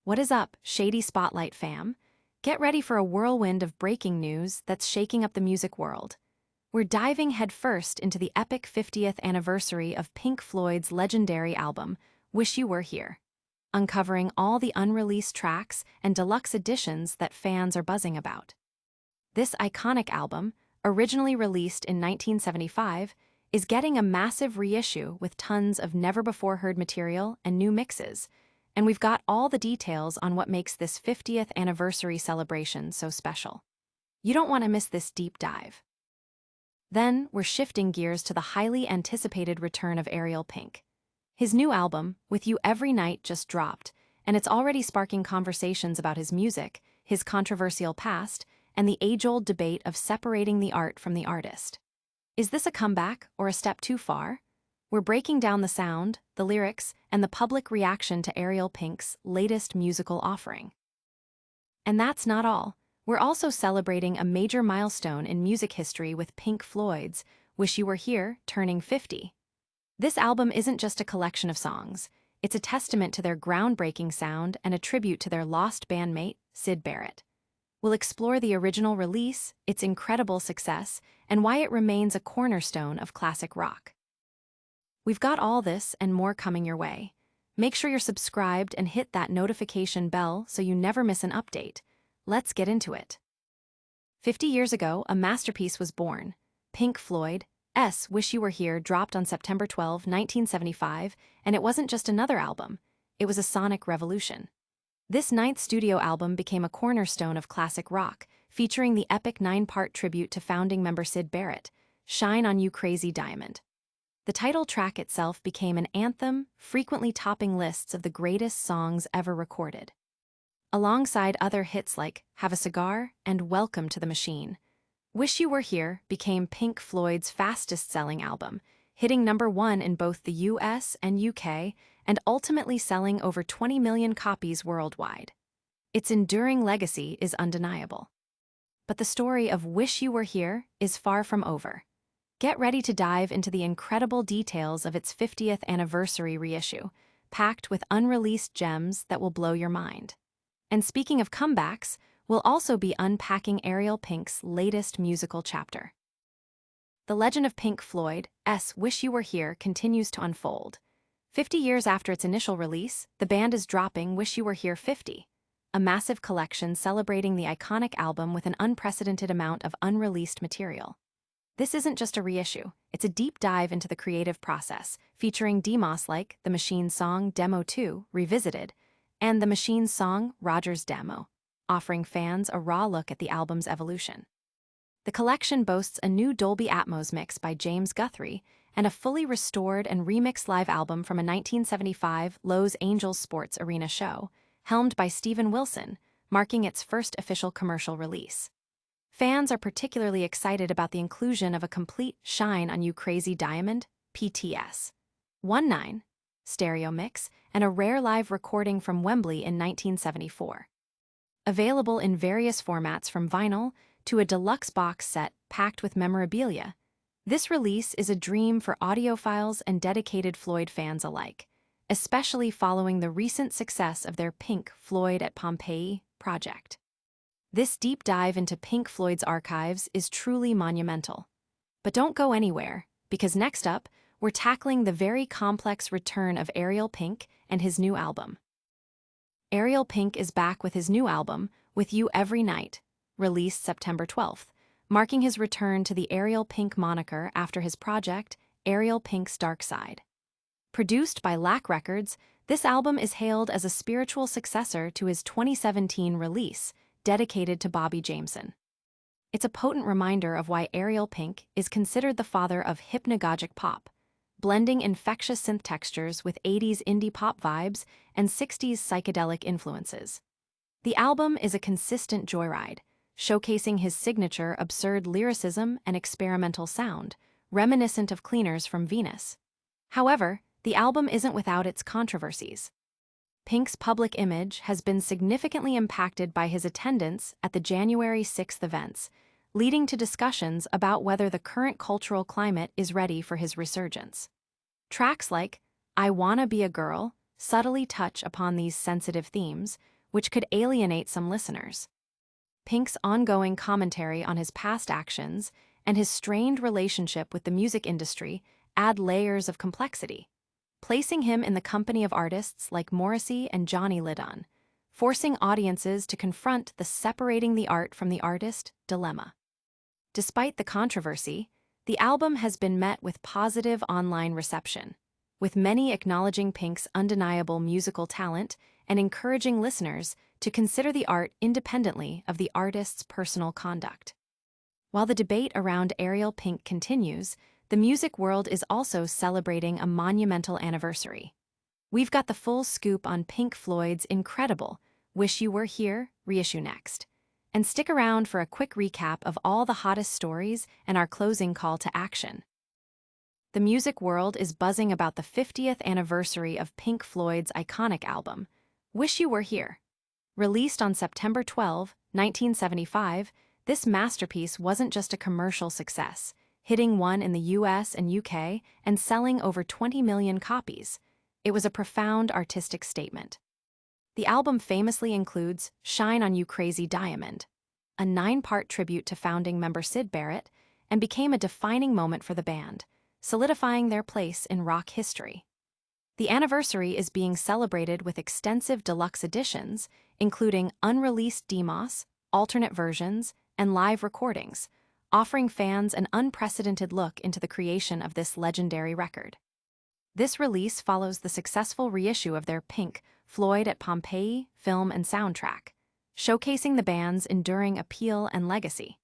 What is up, Shady Spotlight fam? Get ready for a whirlwind of breaking news that's shaking up the music world. We're diving headfirst into the epic 50th anniversary of Pink Floyd's legendary album, Wish You Were Here, uncovering all the unreleased tracks and deluxe editions that fans are buzzing about. This iconic album, originally released in 1975, is getting a massive reissue with tons of never-before-heard material and new mixes. And we've got all the details on what makes this 50th anniversary celebration so special. You don't want to miss this deep dive. Then, we're shifting gears to the highly anticipated return of Ariel Pink. His new album, With You Every Night, just dropped, and it's already sparking conversations about his music, his controversial past, and the age-old debate of separating the art from the artist. Is this a comeback or a step too far? We're breaking down the sound, the lyrics, and the public reaction to Ariel Pink's latest musical offering. And that's not all. We're also celebrating a major milestone in music history with Pink Floyd's Wish You Were Here turning 50. This album isn't just a collection of songs. It's a testament to their groundbreaking sound and a tribute to their lost bandmate, Syd Barrett. We'll explore the original release, its incredible success, and why it remains a cornerstone of classic rock. We've got all this and more coming your way. Make sure you're subscribed and hit that notification bell so you never miss an update. Let's get into it. 50 years ago, a masterpiece was born. Pink Floyd's Wish You Were Here dropped on September 12, 1975, and it wasn't just another album. It was a sonic revolution. This ninth studio album became a cornerstone of classic rock, featuring the epic 9-part tribute to founding member Syd Barrett, Shine on You Crazy Diamond. The title track itself became an anthem, frequently topping lists of the greatest songs ever recorded. Alongside other hits like Have a Cigar and Welcome to the Machine, Wish You Were Here became Pink Floyd's fastest-selling album, hitting #1 in both the US and UK and ultimately selling over 20 million copies worldwide. Its enduring legacy is undeniable. But the story of Wish You Were Here is far from over. Get ready to dive into the incredible details of its 50th anniversary reissue, packed with unreleased gems that will blow your mind. And speaking of comebacks, we'll also be unpacking Ariel Pink's latest musical chapter. The legend of Pink Floyd's Wish You Were Here continues to unfold. 50 years after its initial release, the band is dropping Wish You Were Here 50, a massive collection celebrating the iconic album with an unprecedented amount of unreleased material. This isn't just a reissue, it's a deep dive into the creative process, featuring demos like The Machine's song Demo 2, Revisited, and The Machine's song Roger's Demo, offering fans a raw look at the album's evolution. The collection boasts a new Dolby Atmos mix by James Guthrie and a fully restored and remixed live album from a 1975 Los Angeles Sports Arena show, helmed by Steven Wilson, marking its first official commercial release. Fans are particularly excited about the inclusion of a complete Shine on You Crazy Diamond (PTS) 19 stereo mix and a rare live recording from Wembley in 1974. Available in various formats from vinyl to a deluxe box set packed with memorabilia, this release is a dream for audiophiles and dedicated Floyd fans alike, especially following the recent success of their Pink Floyd at Pompeii project. This deep dive into Pink Floyd's archives is truly monumental. But don't go anywhere, because next up, we're tackling the very complex return of Ariel Pink and his new album. Ariel Pink is back with his new album, With You Every Night, released September 12th, marking his return to the Ariel Pink moniker after his project, Ariel Pink's Dark Side. Produced by Lack Records, this album is hailed as a spiritual successor to his 2017 release, dedicated to Bobby Jameson. It's a potent reminder of why Ariel Pink is considered the father of hypnagogic pop, blending infectious synth textures with 80s indie pop vibes and 60s psychedelic influences. The album is a consistent joyride, showcasing his signature absurd lyricism and experimental sound, reminiscent of Cleaners from Venus. However, the album isn't without its controversies. Pink's public image has been significantly impacted by his attendance at the January 6th events, leading to discussions about whether the current cultural climate is ready for his resurgence. Tracks like I Wanna Be a Girl subtly touch upon these sensitive themes, which could alienate some listeners. Pink's ongoing commentary on his past actions and his strained relationship with the music industry add layers of complexity, placing him in the company of artists like Morrissey and Johnny Lydon, forcing audiences to confront the separating the art from the artist dilemma. Despite the controversy, the album has been met with positive online reception, with many acknowledging Pink's undeniable musical talent and encouraging listeners to consider the art independently of the artist's personal conduct. While the debate around Ariel Pink continues, the music world is also celebrating a monumental anniversary. We've got the full scoop on Pink Floyd's incredible Wish You Were Here reissue next. And stick around for a quick recap of all the hottest stories and our closing call to action. The music world is buzzing about the 50th anniversary of Pink Floyd's iconic album, Wish You Were Here. Released on September 12, 1975, this masterpiece wasn't just a commercial success, hitting one in the US and UK and selling over 20 million copies. It was a profound artistic statement. The album famously includes Shine on You Crazy Diamond, a 9-part tribute to founding member Syd Barrett, and became a defining moment for the band, solidifying their place in rock history. The anniversary is being celebrated with extensive deluxe editions, including unreleased demos, alternate versions, and live recordings, offering fans an unprecedented look into the creation of this legendary record. This release follows the successful reissue of their Pink Floyd at Pompeii film and soundtrack, showcasing the band's enduring appeal and legacy.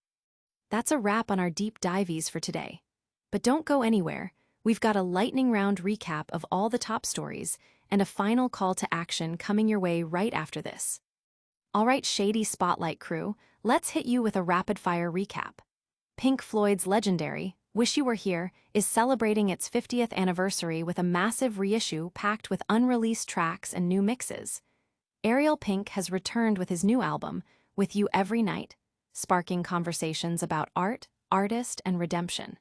That's a wrap on our deep dives for today. But don't go anywhere. We've got a lightning round recap of all the top stories and a final call to action coming your way right after this. All right, Shady Spotlight crew, let's hit you with a rapid-fire recap. Pink Floyd's legendary Wish You Were Here is celebrating its 50th anniversary with a massive reissue packed with unreleased tracks and new mixes. Ariel Pink has returned with his new album, With You Every Night, sparking conversations about art, artist, and redemption.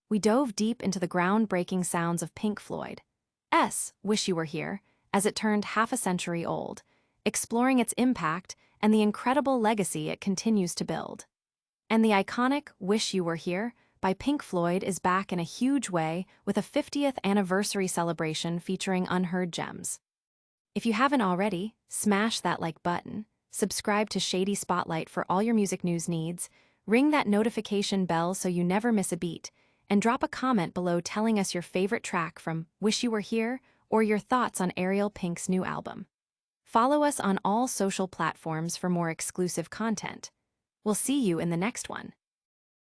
We dove deep into the groundbreaking sounds of Pink Floyd's Wish You Were Here as it turned half a century old, exploring its impact and the incredible legacy it continues to build. And the iconic Wish You Were Here by Pink Floyd is back in a huge way with a 50th anniversary celebration featuring unheard gems. If you haven't already, smash that like button, subscribe to Shady Spotlight for all your music news needs, ring that notification bell so you never miss a beat, and drop a comment below telling us your favorite track from Wish You Were Here or your thoughts on Ariel Pink's new album. Follow us on all social platforms for more exclusive content. We'll see you in the next one.